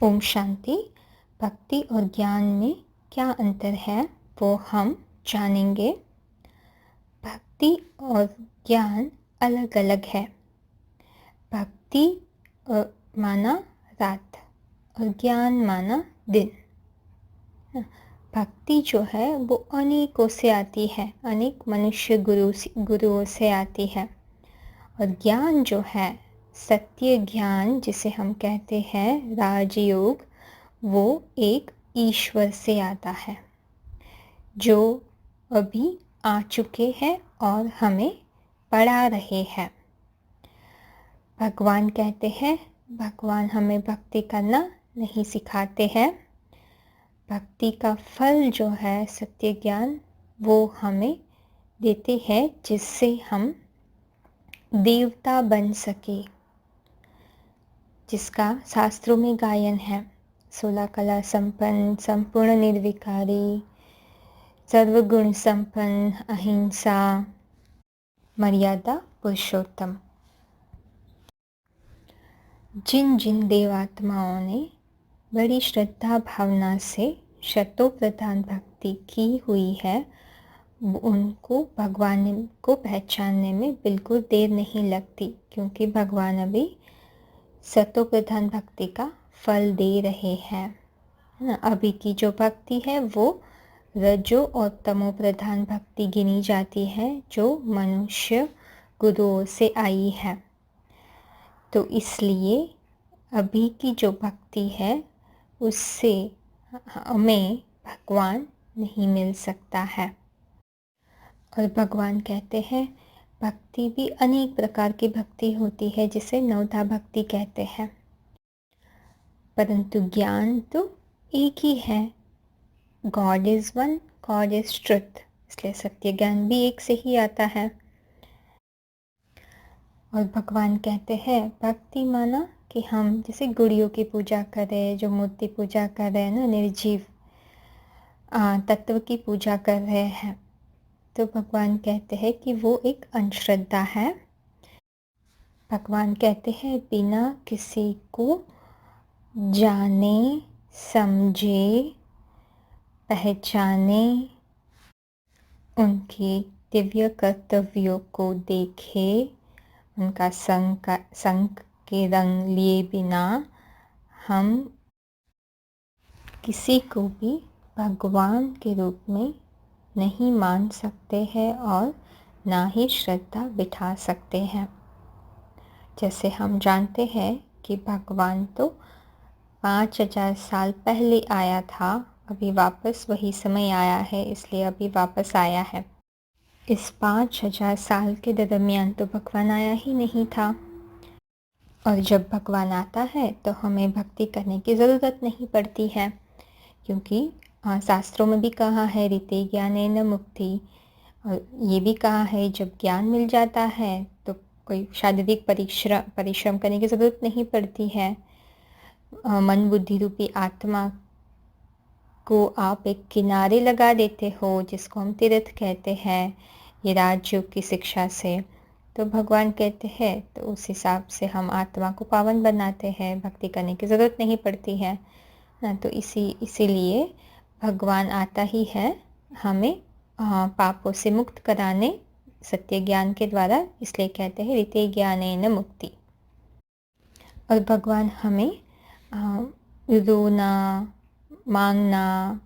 ओम शांति। भक्ति और ज्ञान में क्या अंतर है वो हम जानेंगे। भक्ति और ज्ञान अलग अलग है। भक्ति माना रात और ज्ञान माना दिन। भक्ति जो है वो अनेकों से आती है, अनेक मनुष्य गुरुओं से आती है। और ज्ञान जो है, सत्य ज्ञान जिसे हम कहते हैं राजयोग, वो एक ईश्वर से आता है जो अभी आ चुके हैं और हमें पढ़ा रहे हैं। भगवान कहते हैं, भगवान हमें भक्ति करना नहीं सिखाते हैं। भक्ति का फल जो है सत्य ज्ञान, वो हमें देते हैं जिससे हम देवता बन सके, जिसका शास्त्रों में गायन है। 16 कला संपन्न, संपूर्ण निर्विकारी, सर्वगुण संपन्न, अहिंसा, मर्यादा पुरुषोत्तम। जिन जिन देवात्माओं ने बड़ी श्रद्धा भावना से शतो प्रधान भक्ति की हुई है, उनको भगवान को पहचानने में बिल्कुल देर नहीं लगती, क्योंकि भगवान अभी सतो प्रधान भक्ति का फल दे रहे हैं। अभी की जो भक्ति है वो रजो और तमो प्रधान भक्ति गिनी जाती है, जो मनुष्य गुरुओं से आई है। तो इसलिए अभी की जो भक्ति है उससे हमें भगवान नहीं मिल सकता है। और भगवान कहते हैं भक्ति भी अनेक प्रकार की भक्ति होती है, जिसे नवधा भक्ति कहते हैं, परंतु ज्ञान तो एक ही है। God is one, God is truth, इसलिए सत्य ज्ञान भी एक से ही आता है। और भगवान कहते हैं भक्ति माना कि हम जैसे गुड़ियों की पूजा करें, जो मूर्ति पूजा कर रहे हैं ना, निर्जीव तत्व की पूजा कर रहे हैं, तो भगवान कहते हैं कि वो एक अंधश्रद्धा है। भगवान कहते हैं बिना किसी को जाने, समझे, पहचाने, उनके दिव्य कर्तव्यों को देखे, उनका संग के रंग लिए बिना हम किसी को भी भगवान के रूप में नहीं मान सकते हैं और ना ही श्रद्धा बिठा सकते हैं। जैसे हम जानते हैं कि भगवान तो 5000 साल पहले आया था, अभी वापस वही समय आया है, इसलिए अभी वापस आया है। इस 5000 साल के दरमियान तो भगवान आया ही नहीं था। और जब भगवान आता है तो हमें भक्ति करने की ज़रूरत नहीं पड़ती है, क्योंकि शास्त्रों में भी कहा है रीते ज्ञानेन मुक्ति, और ये भी कहा है जब ज्ञान मिल जाता है तो कोई शारीरिक परिश्रम करने की ज़रूरत नहीं पड़ती है। मन बुद्धि रूपी आत्मा को आप एक किनारे लगा देते हो, जिसको हम तीर्थ कहते हैं, ये राजयोग की शिक्षा से। तो भगवान कहते हैं तो उस हिसाब से हम आत्मा को पावन बनाते हैं, भक्ति करने की ज़रूरत नहीं पड़ती है ना। तो इसीलिए भगवान आता ही है हमें पापों से मुक्त कराने सत्य ज्ञान के द्वारा, इसलिए कहते हैं रीते ज्ञानेन मुक्ति। और भगवान हमें रोना, मांगना,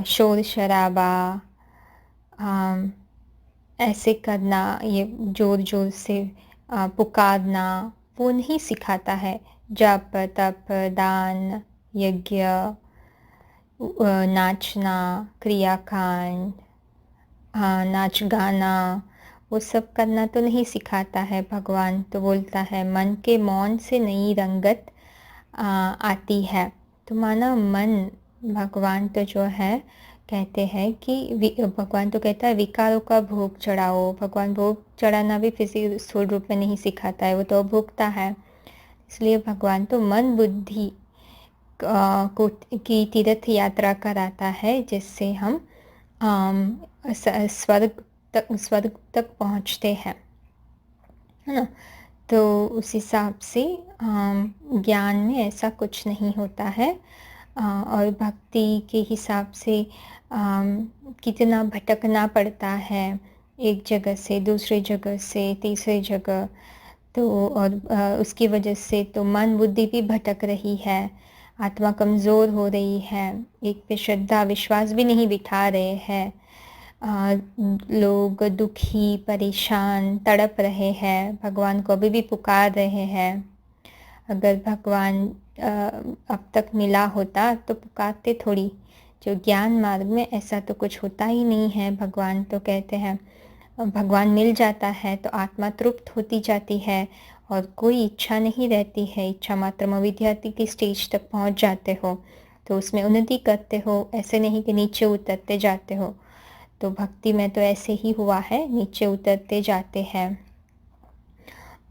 शोर शराबा, ऐसे करना, ये ज़ोर ज़ोर से पुकारना, वो नहीं सिखाता है। जप, तप, दान, यज्ञ, नाचना, क्रियाकांड, नाच गाना, वो सब करना तो नहीं सिखाता है। भगवान तो बोलता है मन के मौन से नई रंगत आती है। तो माना मन, भगवान तो जो है कहते हैं कि भगवान तो कहता है विकारों का भोग चढ़ाओ। भगवान भोग चढ़ाना भी फिजिकल स्थूल रूप में नहीं सिखाता है, वो तो भोगता है। इसलिए भगवान तो मन बुद्धि की तीर्थ यात्रा कराता है, जिससे हम स्वर्ग तक पहुँचते हैं, है ना। तो उस हिसाब से ज्ञान में ऐसा कुछ नहीं होता है। और भक्ति के हिसाब से कितना भटकना पड़ता है, एक जगह से दूसरी जगह से तीसरी जगह। तो और उसकी वजह से तो मन बुद्धि भी भटक रही है, आत्मा कमज़ोर हो रही है, एक पे श्रद्धा विश्वास भी नहीं बिठा रहे हैं। लोग दुखी परेशान तड़प रहे हैं, भगवान को अभी भी पुकार रहे हैं। अगर भगवान अब तक मिला होता तो पुकारते थोड़ी। जो ज्ञान मार्ग में ऐसा तो कुछ होता ही नहीं है। भगवान तो कहते हैं भगवान मिल जाता है तो आत्मा तृप्त होती जाती है और कोई इच्छा नहीं रहती है। इच्छा मात्र में विद्यार्थी की स्टेज तक पहुंच जाते हो तो उसमें उन्नति करते हो, ऐसे नहीं कि नीचे उतरते जाते हो। तो भक्ति में तो ऐसे ही हुआ है, नीचे उतरते जाते हैं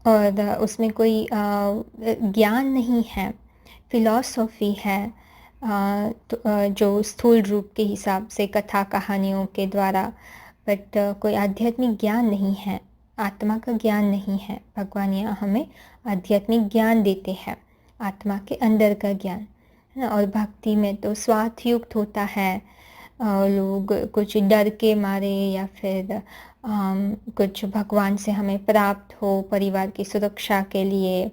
और उसमें कोई ज्ञान नहीं है, फिलॉसफी है। जो स्थूल रूप के हिसाब से कथा कहानियों के द्वारा, बट कोई आध्यात्मिक ज्ञान नहीं है, आत्मा का ज्ञान नहीं है। भगवान यहाँ हमें आध्यात्मिक ज्ञान देते हैं, आत्मा के अंदर का ज्ञान, है ना। और भक्ति में तो स्वार्थ युक्त होता है। लोग कुछ डर के मारे या फिर कुछ भगवान से हमें प्राप्त हो परिवार की सुरक्षा के लिए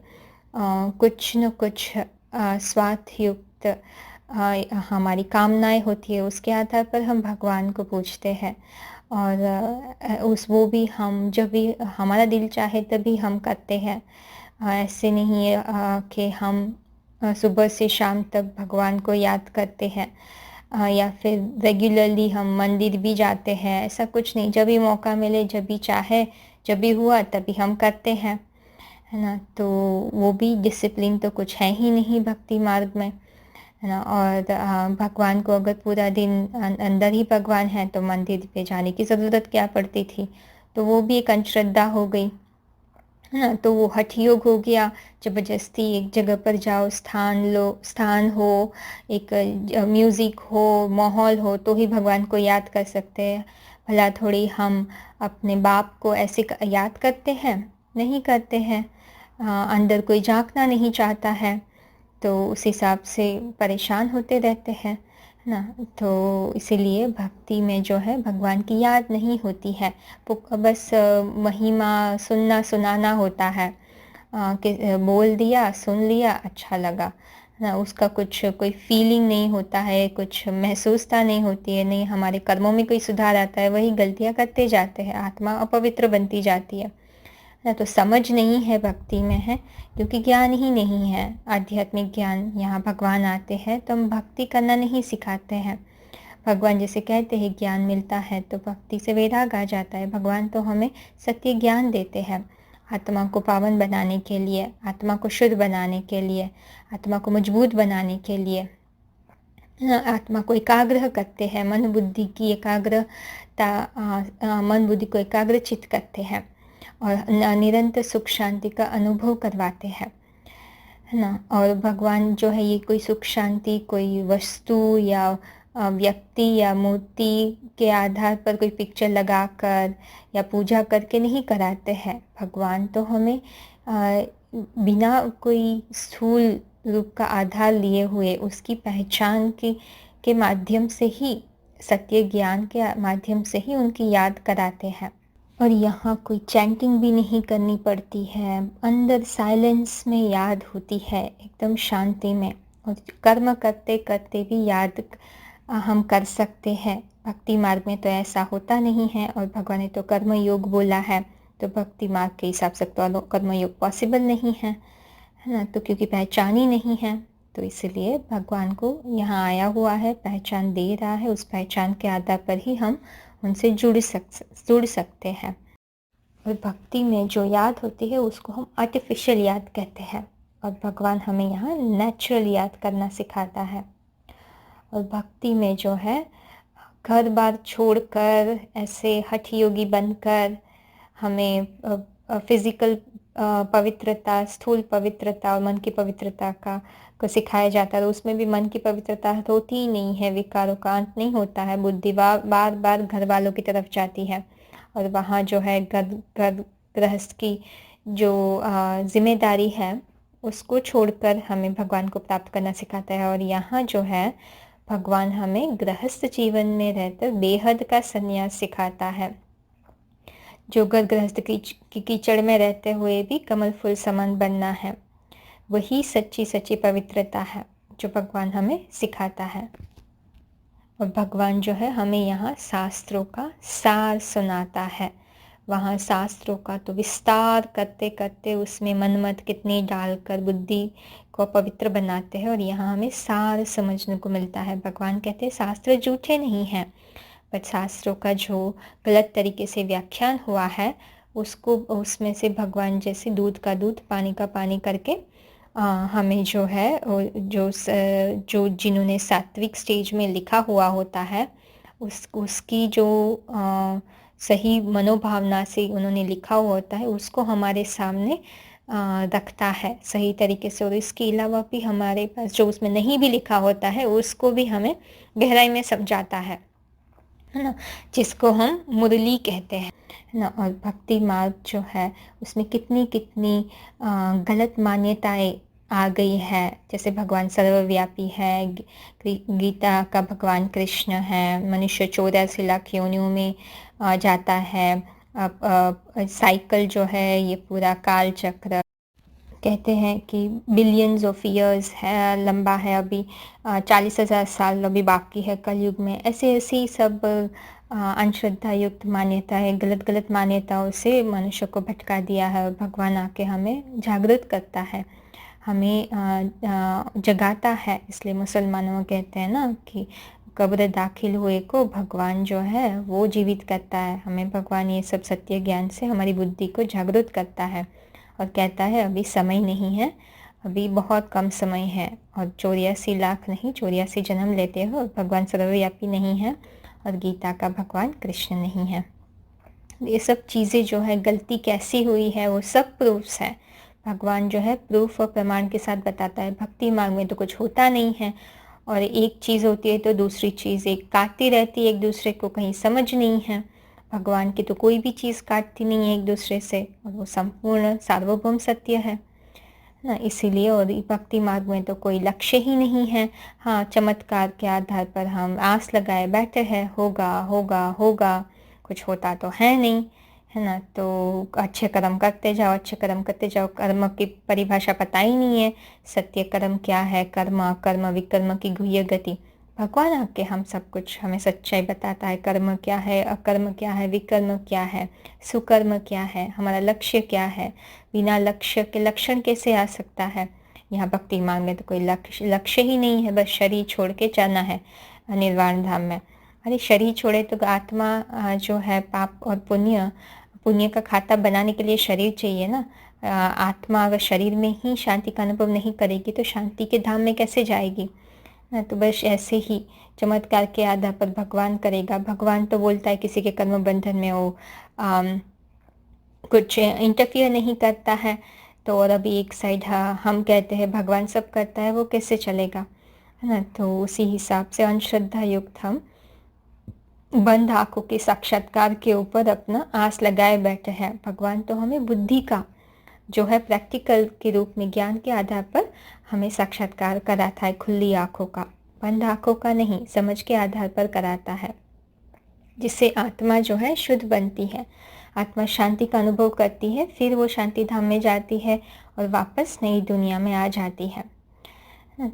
कुछ न कुछ स्वार्थ युक्त हमारी कामनाएं होती है, उसके आधार पर हम भगवान को पूछते हैं। और वो भी हम जब भी हमारा दिल चाहे तभी हम करते हैं। ऐसे नहीं है कि हम सुबह से शाम तक भगवान को याद करते हैं या फिर रेगुलरली हम मंदिर भी जाते हैं, ऐसा कुछ नहीं। जब भी मौका मिले, जब भी चाहे, जब भी हुआ तभी हम करते हैं, है ना। तो वो भी डिसिप्लिन तो कुछ है ही नहीं भक्ति मार्ग में, है ना। और भगवान को अगर पूरा दिन अंदर ही भगवान है तो मंदिर पे जाने की ज़रूरत क्या पड़ती थी। तो वो भी एक अंधश्रद्धा हो गई, है ना। तो वो हठ योग हो गया, ज़बरदस्ती एक जगह पर जाओ, स्थान हो, एक म्यूज़िक हो, माहौल हो तो ही भगवान को याद कर सकते हैं। भला थोड़ी हम अपने बाप को ऐसे याद करते हैं, नहीं करते हैं। अंदर कोई झांकना नहीं चाहता है तो उस हिसाब से परेशान होते रहते हैं, है ना। तो इसीलिए भक्ति में जो है भगवान की याद नहीं होती है, बस महिमा सुनना सुनाना होता है। कि बोल दिया, सुन लिया, अच्छा लगा, ना। उसका कुछ कोई फीलिंग नहीं होता है, कुछ महसूसता नहीं होती है, नहीं हमारे कर्मों में कोई सुधार आता है, वही गलतियाँ करते जाते हैं, आत्मा अपवित्र बनती जाती है, ना। तो समझ नहीं है भक्ति में है, क्योंकि ज्ञान ही नहीं है, आध्यात्मिक ज्ञान। यहाँ भगवान आते हैं तो हम भक्ति करना नहीं सिखाते हैं। भगवान जैसे कहते हैं ज्ञान मिलता है तो भक्ति से वैराग आ जाता है। भगवान तो हमें सत्य ज्ञान देते हैं, आत्मा को पावन बनाने के लिए, आत्मा को शुद्ध बनाने के लिए, आत्मा को मजबूत बनाने के लिए, आत्मा को एकाग्र करते हैं, मन बुद्धि की एकाग्रता, मन बुद्धि को एकाग्रचित करते हैं और निरंतर सुख शांति का अनुभव करवाते हैं, है ना। और भगवान जो है ये कोई सुख शांति कोई वस्तु या व्यक्ति या मूर्ति के आधार पर कोई पिक्चर लगाकर या पूजा करके नहीं कराते हैं। भगवान तो हमें बिना कोई स्थूल रूप का आधार लिए हुए उसकी पहचान के माध्यम से ही, सत्य ज्ञान के माध्यम से ही उनकी याद कराते हैं। और यहाँ कोई चैंटिंग भी नहीं करनी पड़ती है, अंदर साइलेंस में याद होती है, एकदम शांति में। और कर्म करते करते भी याद हम कर सकते हैं। भक्ति मार्ग में तो ऐसा होता नहीं है और भगवान ने तो कर्म योग बोला है, तो भक्ति मार्ग के हिसाब से तो कर्म योग पॉसिबल नहीं है ना। तो क्योंकि पहचान ही नहीं है तो इसलिए भगवान को यहाँ आया हुआ है, पहचान दे रहा है, उस पहचान के आधार पर ही हम उनसे जुड़ सकते हैं। और भक्ति में जो याद होती है उसको हम आर्टिफिशियल याद कहते हैं और भगवान हमें यहाँ नेचुरल याद करना सिखाता है। और भक्ति में जो है घर बार छोड़कर ऐसे हठ योगी बनकर हमें फिज़िकल पवित्रता, स्थूल पवित्रता और मन की पवित्रता को सिखाया जाता है। उसमें भी मन की पवित्रता होती ही नहीं है, विकारों का अंत नहीं होता है, बुद्धि बार बार घर वालों की तरफ जाती है और वहाँ जो है घर गृहस्थ की जो जिम्मेदारी है उसको छोड़कर हमें भगवान को प्राप्त करना सिखाता है। और यहाँ जो है भगवान हमें गृहस्थ जीवन में रहकर बेहद का संन्यास सिखाता है। जो घर गृहस्थ की कीचड़ में रहते हुए भी कमल फूल समान बनना है, वही सच्ची सच्ची पवित्रता है जो भगवान हमें सिखाता है। और भगवान जो है हमें यहाँ शास्त्रों का सार सुनाता है। वहाँ शास्त्रों का तो विस्तार करते करते उसमें मनमत कितनी डालकर बुद्धि को पवित्र बनाते हैं, और यहाँ हमें सार समझने को मिलता है। भगवान कहते हैं शास्त्र झूठे नहीं हैं, पर शास्त्रों का जो गलत तरीके से व्याख्यान हुआ है उसको उसमें से भगवान जैसे दूध का दूध पानी का पानी करके हमें जो है जो जिन्होंने सात्विक स्टेज में लिखा हुआ होता है उसकी जो सही मनोभावना से उन्होंने लिखा हुआ होता है उसको हमारे सामने रखता है सही तरीके से। और इसके अलावा भी हमारे पास जो उसमें नहीं भी लिखा होता है उसको भी हमें गहराई में समझाता है ना, जिसको हम मुरली कहते हैं ना। और भक्ति मार्ग जो है उसमें कितनी कितनी गलत मान्यताएं आ गई है। जैसे भगवान सर्वव्यापी है, गीता का भगवान कृष्ण है, मनुष्य 84 लाख योनियों में जाता है। साइकिल जो है ये पूरा काल चक्र कहते हैं कि बिलियंस ऑफ ईयर्स है, लंबा है, अभी 40,000 साल अभी बाकी है कलयुग में। ऐसे ऐसी सब अंधश्रद्धा युक्त मान्यताएं, गलत गलत मान्यताओं से मनुष्य को भटका दिया है। और भगवान आके हमें जागृत करता है, हमें जगाता है। इसलिए मुसलमानों कहते हैं ना कि कब्र दाखिल हुए को भगवान जो है वो जीवित करता है। हमें भगवान ये सब सत्य ज्ञान से हमारी बुद्धि को जागृत करता है और कहता है अभी समय नहीं है, अभी बहुत कम समय है। और 84 लाख नहीं 84 जन्म लेते हो, और भगवान सर्वव्यापी नहीं है, और गीता का भगवान कृष्ण नहीं है। ये सब चीज़ें जो है गलती कैसी हुई है वो सब प्रूफ्स है। भगवान जो है प्रूफ और प्रमाण के साथ बताता है। भक्ति मार्ग में तो कुछ होता नहीं है, और एक चीज़ होती है तो दूसरी चीज़ एक काटती रहती है एक दूसरे को, कहीं समझ नहीं है। भगवान की तो कोई भी चीज़ काटती नहीं है एक दूसरे से, और वो संपूर्ण सार्वभौम सत्य है ना। इसीलिए और भक्ति मार्ग में तो कोई लक्ष्य ही नहीं है। हाँ, चमत्कार के आधार पर हम आस लगाए बैठे हैं, होगा होगा होगा, कुछ होता तो है नहीं, है ना। तो अच्छे कर्म करते जाओ, अच्छे कर्म करते जाओ। कर्म की परिभाषा पता ही नहीं है, सत्य कर्म क्या है, कर्म अकर्म विकर्म की गुह्य गति। भगवान आके हम सब कुछ हमें सच्चाई बताता है। कर्म क्या है, अकर्म क्या है, विकर्म क्या है, सुकर्म क्या है, हमारा लक्ष्य क्या है, बिना लक्ष्य के लक्षण कैसे आ सकता है। यहाँ भक्ति मार्ग में तो कोई लक्ष्य ही नहीं है, बस शरीर छोड़ के जाना है निर्वाण धाम में। अरे शरीर छोड़े तो आत्मा जो है पाप और पुण्य का खाता बनाने के लिए शरीर चाहिए ना। आत्मा अगर शरीर में ही शांति का अनुभव नहीं करेगी तो शांति के धाम में कैसे जाएगी ना। तो बस ऐसे ही चमत्कार के आधार पर भगवान करेगा। भगवान तो बोलता है किसी के कर्म बंधन में वो कुछ इंटरफियर नहीं करता है। तो और अभी एक साइड हम कहते हैं भगवान सब करता है, वो कैसे चलेगा, है ना। तो उसी हिसाब से अंधश्रद्धा युक्त हम बंद आंखों के साक्षात्कार के ऊपर अपना आस लगाए बैठे हैं। भगवान तो हमें बुद्धि का जो है प्रैक्टिकल के रूप में ज्ञान के आधार पर हमें साक्षात्कार कराता है, खुली आंखों का, बंद आंखों का नहीं, समझ के आधार पर कराता है, जिससे आत्मा जो है शुद्ध बनती है, आत्मा शांति का अनुभव करती है, फिर वो शांति धाम में जाती है और वापस नई दुनिया में आ जाती है।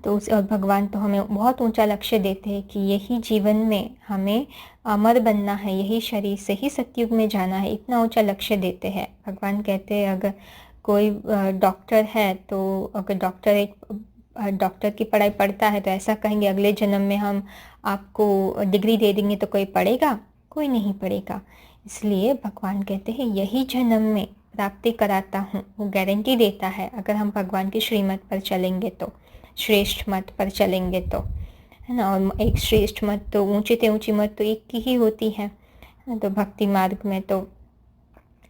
तो और भगवान तो हमें बहुत ऊंचा लक्ष्य देते हैं कि यही जीवन में हमें अमर बनना है, यही शरीर से ही सतयुग में जाना है, इतना ऊंचा लक्ष्य देते हैं। भगवान कहते हैं अगर कोई डॉक्टर है तो अगर डॉक्टर की पढ़ाई पढ़ता है तो ऐसा कहेंगे अगले जन्म में हम आपको डिग्री दे देंगे, तो कोई पढ़ेगा? कोई नहीं पढ़ेगा। इसलिए भगवान कहते हैं यही जन्म में प्राप्ति कराता हूँ, वो गारंटी देता है अगर हम भगवान की श्रीमत पर चलेंगे तो, श्रेष्ठ मत पर चलेंगे तो, है ना। और एक श्रेष्ठ मत तो ऊंची से ऊंची मत तो एक की ही होती है। तो भक्ति मार्ग में तो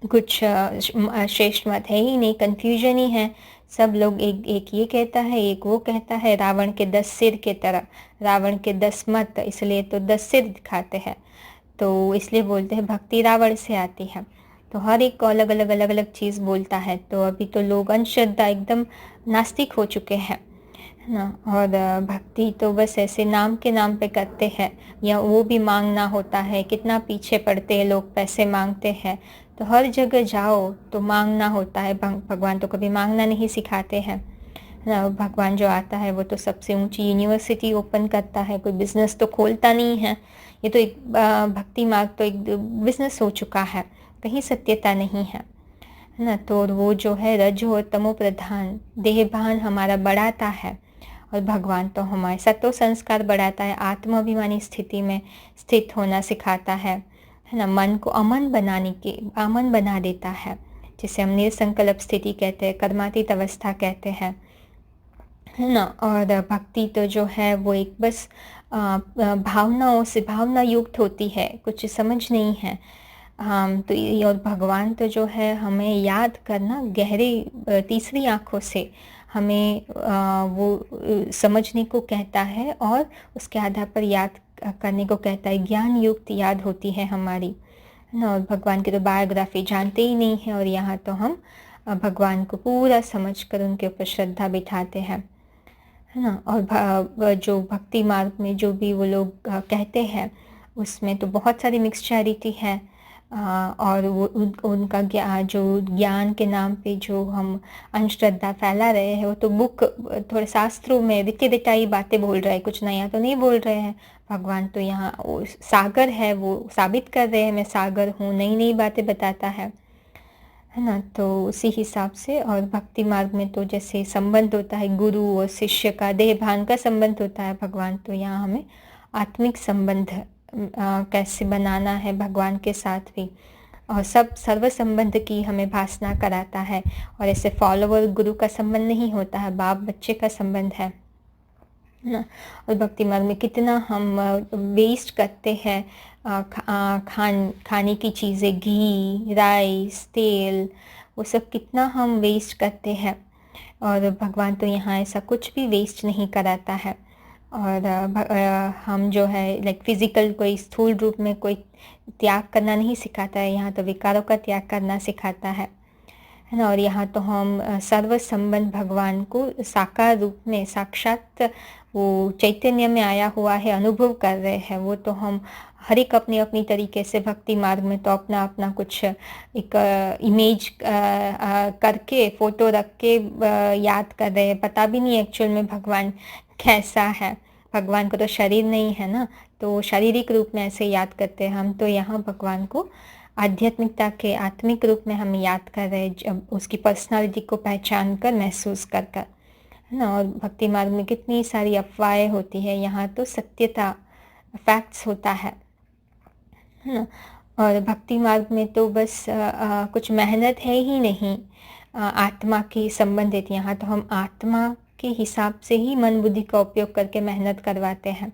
कुछ श्रेष्ठ मत है ही नहीं, कन्फ्यूजन ही है। सब लोग एक ये कहता है, एक वो कहता है, रावण के 10 सिर के तरह, रावण के 10 मत, इसलिए तो 10 सिर दिखाते हैं। तो इसलिए बोलते हैं भक्ति रावण से आती है। तो हर एक को अलग अलग अलग अलग चीज़ बोलता है। तो अभी तो लोग अंधश्रद्धा एकदम नास्तिक हो चुके हैं, है ना। और भक्ति तो बस ऐसे नाम के नाम पे करते हैं, या वो भी मांगना होता है। कितना पीछे पड़ते हैं लोग, पैसे मांगते हैं। तो हर जगह जाओ तो मांगना होता है। भगवान तो कभी मांगना नहीं सिखाते हैं, है ना। भगवान जो आता है वो तो सबसे ऊंची यूनिवर्सिटी ओपन करता है, कोई बिजनेस तो खोलता नहीं है। ये तो एक भक्ति मार्ग तो एक बिजनेस हो चुका है, कहीं सत्यता नहीं है ना। तो वो जो है रजो और तमो प्रधान देहभान हमारा बढ़ाता है, और भगवान तो हमारे सत्व संस्कार बढ़ाता है, आत्माभिमानी स्थिति में स्थित होना सिखाता है ना। मन को अमन बना देता है, जिसे हम निर्संकल्प स्थिति कहते हैं, कर्मातीत अवस्था कहते हैं, है ना। और भक्ति तो जो है वो एक बस भावनाओं से भावना युक्त होती है, कुछ समझ नहीं है। हम तो और भगवान तो जो है हमें याद करना गहरी तीसरी आँखों से हमें वो समझने को कहता है, और उसके आधार पर याद करने को कहता है। ज्ञान युक्त याद होती है हमारी, है ना। और भगवान की तो बायोग्राफी जानते ही नहीं है, और यहाँ तो हम भगवान को पूरा समझकर उनके ऊपर श्रद्धा बिठाते हैं, है ना। और जो भक्ति मार्ग में जो भी वो लोग कहते हैं, उसमें तो बहुत सारी मिक्सचैरिटी है। और वो उनका जो ज्ञान के नाम पे जो हम अंधश्रद्धा फैला रहे हैं, वो तो बुक थोड़े शास्त्रों में रिति रिटाई बातें बोल रहे हैं, कुछ नया तो नहीं बोल रहे हैं। भगवान तो यहाँ सागर है, वो साबित कर रहे हैं मैं सागर हूँ, नई नई बातें बताता है ना। तो उसी हिसाब से, और भक्ति मार्ग में तो जैसे संबंध होता है गुरु और शिष्य का, देहभान का संबंध होता है। भगवान तो यहाँ हमें आत्मिक संबंध कैसे बनाना है भगवान के साथ भी, और सब सर्व संबंध की हमें भासना कराता है। और ऐसे फॉलोवर गुरु का संबंध नहीं होता है, बाप बच्चे का संबंध है ना। और भक्ति मार्ग में कितना हम वेस्ट करते हैं खाने की चीज़ें, घी, राइस, तेल, वो सब कितना हम वेस्ट करते हैं। और भगवान तो यहाँ ऐसा कुछ भी वेस्ट नहीं कराता है। और हम जो है लाइक फिजिकल कोई स्थूल रूप में कोई त्याग करना नहीं सिखाता है, यहाँ तो विकारों का त्याग करना सिखाता है ना। और यहाँ तो हम सर्व संबंध भगवान को साकार रूप में साक्षात वो चैतन्य में आया हुआ है अनुभव कर रहे हैं। वो तो हम हर एक अपनी अपनी तरीके से भक्ति मार्ग में तो अपना अपना कुछ एक इमेज करके फोटो रख के याद कर रहे हैं, पता भी नहीं एक्चुअल में भगवान कैसा है। भगवान को तो शरीर नहीं है ना, तो शारीरिक रूप में ऐसे याद करते हैं हम। तो यहाँ भगवान को आध्यात्मिकता के आत्मिक रूप में हम याद कर रहे हैं, जब उसकी पर्सनालिटी को पहचान कर महसूस कर कर, है ना। और भक्ति मार्ग में कितनी सारी अफवाहें होती है, यहाँ तो सत्यता फैक्ट्स होता है ना। और भक्ति मार्ग में तो बस कुछ मेहनत है ही नहीं आत्मा की संबंधित। यहाँ तो हम आत्मा के हिसाब से ही मन बुद्धि का उपयोग करके मेहनत करवाते हैं।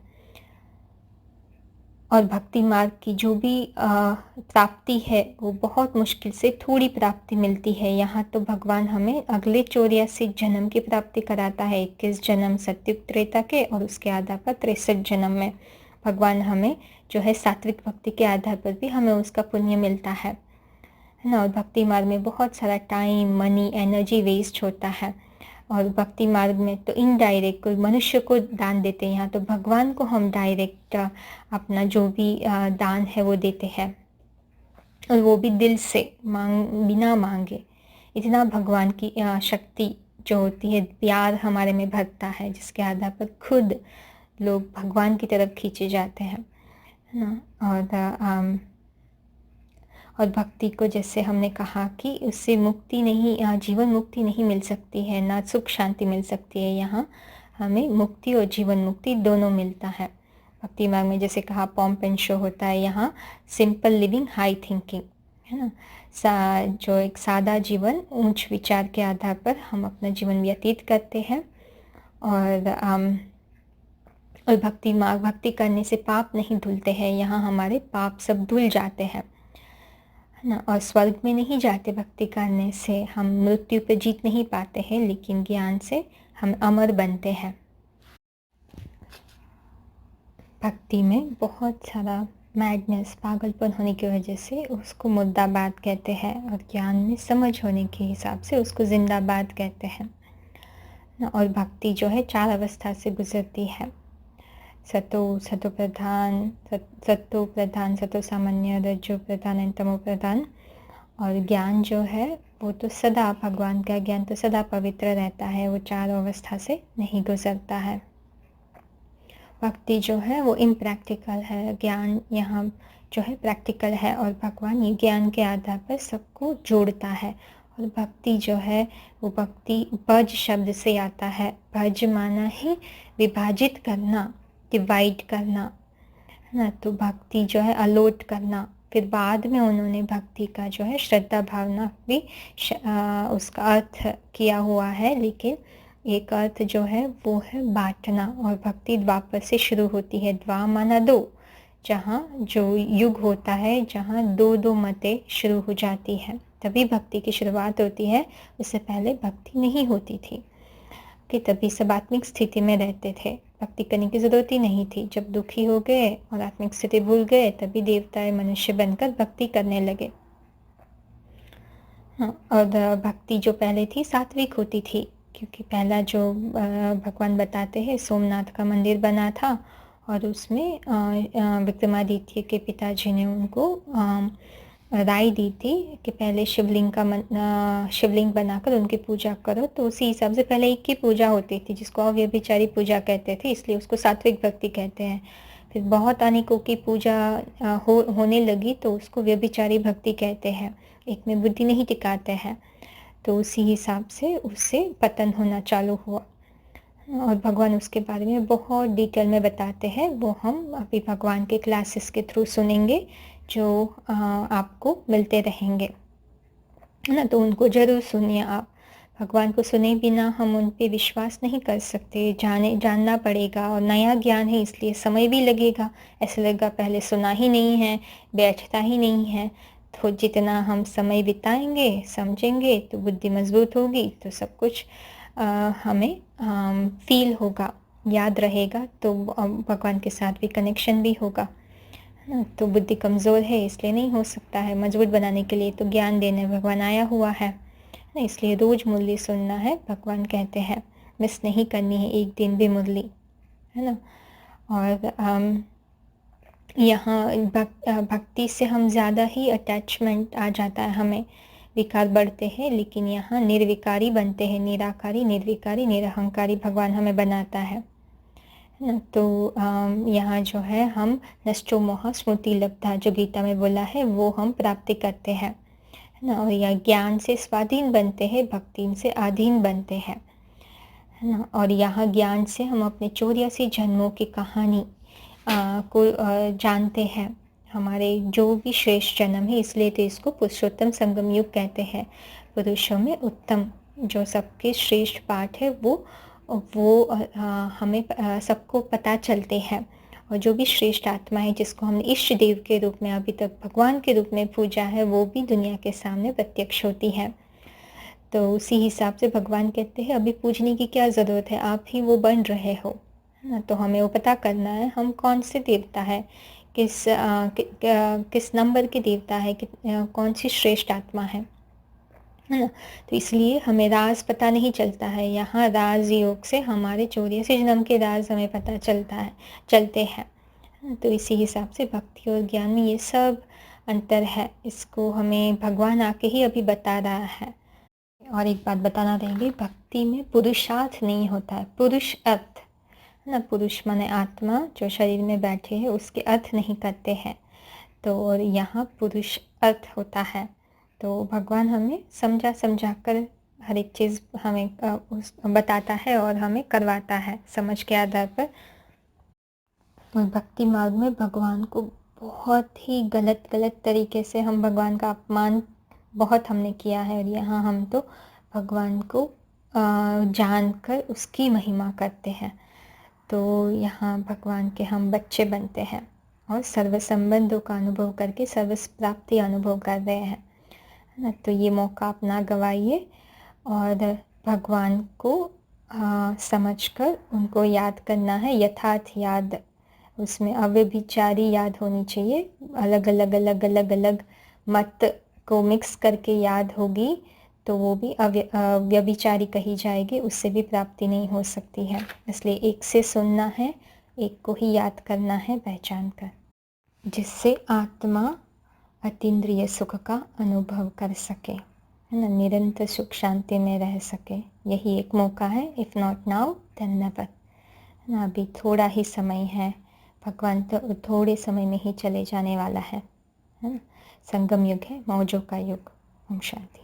और भक्ति मार्ग की जो भी प्राप्ति है वो बहुत मुश्किल से थोड़ी प्राप्ति मिलती है। यहाँ तो भगवान हमें अगले 84 जन्म की प्राप्ति कराता है, 21 जन्म सत्युग त्रेता के, और उसके आधार पर 63 जन्म में भगवान हमें जो है सात्विक भक्ति के आधार पर भी हमें उसका पुण्य मिलता है ना। और भक्ति मार्ग में बहुत सारा टाइम, मनी, एनर्जी वेस्ट होता है। और भक्ति मार्ग में तो इनडायरेक्ट कोई मनुष्य को दान देते हैं, यहाँ तो भगवान को हम डायरेक्ट अपना जो भी दान है वो देते हैं, और वो भी दिल से बिना मांगे। इतना भगवान की शक्ति जो होती है, प्यार हमारे में भरता है, जिसके आधार पर खुद लोग भगवान की तरफ खींचे जाते हैं ना। और भक्ति को जैसे हमने कहा कि उससे मुक्ति नहीं, जीवन मुक्ति नहीं मिल सकती है, ना सुख शांति मिल सकती है। यहाँ हमें मुक्ति और जीवन मुक्ति दोनों मिलता है। भक्ति मार्ग में जैसे कहा पॉम्प एंड शो होता है, यहाँ सिंपल लिविंग हाई थिंकिंग, है ना। जो एक सादा जीवन ऊंच विचार के आधार पर हम अपना जीवन व्यतीत करते हैं। और भक्ति करने से पाप नहीं धुलते हैं, यहाँ हमारे पाप सब धुल जाते हैं ना। और स्वर्ग में नहीं जाते भक्ति करने से, हम मृत्यु पे जीत नहीं पाते हैं, लेकिन ज्ञान से हम अमर बनते हैं। भक्ति में बहुत सारा मैडनेस, पागलपन होने की वजह से उसको मुर्दाबाद कहते हैं, और ज्ञान में समझ होने के हिसाब से उसको जिंदाबाद कहते हैं। और भक्ति जो है 4 अवस्था से गुजरती है, सतो प्रधान, सत्तो प्रधान, सतो सामान्य, रजो प्रधान एंड तमो प्रधान। और ज्ञान जो है वो तो सदा, भगवान का ज्ञान तो सदा पवित्र रहता है, वो 4 अवस्था से नहीं गुजरता है। भक्ति जो है वो इम्प्रैक्टिकल है, ज्ञान यहाँ जो है प्रैक्टिकल है, और भगवान ये ज्ञान के आधार पर सबको जोड़ता है। और भक्ति जो है वो भक्ति भज शब्द से आता है। भज माना ही विभाजित करना, डिवाइड करना, है ना। तो भक्ति जो है अलोट करना। फिर बाद में उन्होंने भक्ति का जो है श्रद्धा भावना भी उसका अर्थ किया हुआ है, लेकिन एक अर्थ जो है वो है बांटना। और भक्ति द्वापर से शुरू होती है। द्वा माना 2, जहाँ जो युग होता है, जहाँ 2 मतें शुरू हो जाती है, तभी भक्ति की शुरुआत होती है। उससे पहले भक्ति नहीं होती थी, कि तभी सब आत्मिक स्थिति में रहते थे, भक्ति करने की ज़रूरत ही नहीं थी। जब दुखी हो गए और आत्मिक स्थिति भूल गए, तभी देवताएं मनुष्य बनकर भक्ति करने लगे। हाँ, और भक्ति जो पहले थी सात्विक होती थी, क्योंकि पहला जो भगवान बताते हैं सोमनाथ का मंदिर बना था, और उसमें विक्रमादित्य के पिताजी ने उनको राय दी थी कि पहले शिवलिंग बनाकर उनकी पूजा करो। तो उसी हिसाब से पहले एक की पूजा होती थी, जिसको अव्यभिचारी पूजा कहते थे, इसलिए उसको सात्विक भक्ति कहते हैं। फिर बहुत अनेकों की पूजा होने लगी, तो उसको व्यभिचारी भक्ति कहते हैं, एक में बुद्धि नहीं टिकाते हैं। तो उसी हिसाब से उससे पतन होना चालू हुआ, और भगवान उसके बारे में बहुत डिटेल में बताते हैं। वो हम अभी भगवान के क्लासेस के थ्रू सुनेंगे, जो आपको मिलते रहेंगे, है ना। तो उनको ज़रूर सुनिए आप। भगवान को सुने बिना हम उन पे विश्वास नहीं कर सकते, जानना पड़ेगा। और नया ज्ञान है, इसलिए समय भी लगेगा। ऐसा लगेगा पहले सुना ही नहीं है, बैठता ही नहीं है। तो जितना हम समय बिताएंगे, समझेंगे, तो बुद्धि मजबूत होगी, तो सब कुछ हमें फील होगा, याद रहेगा, तो भगवान के साथ भी कनेक्शन भी होगा। तो बुद्धि कमज़ोर है, इसलिए नहीं हो सकता है। मजबूत बनाने के लिए तो ज्ञान देने भगवान आया हुआ है, इसलिए रोज़ मुरली सुनना है। भगवान कहते हैं मिस नहीं करनी है एक दिन भी मुरली, है ना। और यहाँ भक्ति से हम ज़्यादा ही अटैचमेंट आ जाता है, हमें विकार बढ़ते हैं, लेकिन यहाँ निर्विकारी बनते हैं। निराकारी, निर्विकारी, निरहंकारी भगवान हमें बनाता है ना। तो यहाँ जो है हम नष्टो मोह स्मृति लब्धा, जो गीता में बोला है, वो हम प्राप्ति करते हैं, है ना। और यह ज्ञान से स्वाधीन बनते हैं, भक्ति से अधीन बनते हैं, है ना। और यहाँ ज्ञान से हम अपने 84 जन्मों की कहानी को जानते हैं, हमारे जो भी श्रेष्ठ जन्म है। इसलिए तो इसको पुरुषोत्तम संगम युग कहते हैं। पुरुषों में उत्तम जो सबके श्रेष्ठ पाठ है, वो हमें सबको पता चलते हैं। और जो भी श्रेष्ठ आत्मा है, जिसको हमने इष्ट देव के रूप में अभी तक भगवान के रूप में पूजा है, वो भी दुनिया के सामने प्रत्यक्ष होती है। तो उसी हिसाब से भगवान कहते हैं अभी पूजने की क्या ज़रूरत है, आप ही वो बन रहे हो, है ना। तो हमें वो पता करना है हम कौन से देवता है, किस नंबर के देवता है, कौन सी श्रेष्ठ आत्मा है ना। तो इसलिए हमें राज पता नहीं चलता है। यहाँ राज योग से हमारे 84 जन्म के राज हमें पता चलते हैं। तो इसी हिसाब से भक्ति और ज्ञान में ये सब अंतर है। इसको हमें भगवान आके ही अभी बता रहा है। और एक बात बताना रहेगी, भक्ति में पुरुषार्थ नहीं होता है, पुरुष अर्थ, है ना। पुरुष माने आत्मा जो शरीर में बैठे है, उसके अर्थ नहीं करते हैं। तो और यहाँ पुरुष अर्थ होता है। तो भगवान हमें समझा कर हर एक चीज़ हमें बताता है और हमें करवाता है समझ के आधार पर। और भक्ति मार्ग में भगवान को बहुत ही गलत तरीके से हम भगवान का अपमान बहुत हमने किया है। और यहाँ हम तो भगवान को जानकर उसकी महिमा करते हैं। तो यहाँ भगवान के हम बच्चे बनते हैं और सर्व संबंधों का अनुभव करके सर्व प्राप्ति अनुभव कर रहे हैं, है ना। तो ये मौका आप ना गवाइए और भगवान को समझकर उनको याद करना है, यथार्थ याद उसमें अव्यभिचारी याद होनी चाहिए। अलग अलग अलग अलग अलग मत को मिक्स करके याद होगी तो वो भी व्यभिचारी कही जाएगी, उससे भी प्राप्ति नहीं हो सकती है। इसलिए एक से सुनना है, एक को ही याद करना है पहचान कर, जिससे आत्मा अतीन्द्रिय सुख का अनुभव कर सके, है ना, निरंतर सुख शांति में रह सके। यही एक मौका है, if not now then never. ना अभी थोड़ा ही समय है, भगवान तो थोड़े समय में ही चले जाने वाला है ना। संगम युग है, मौजों का युग। ओम शांति।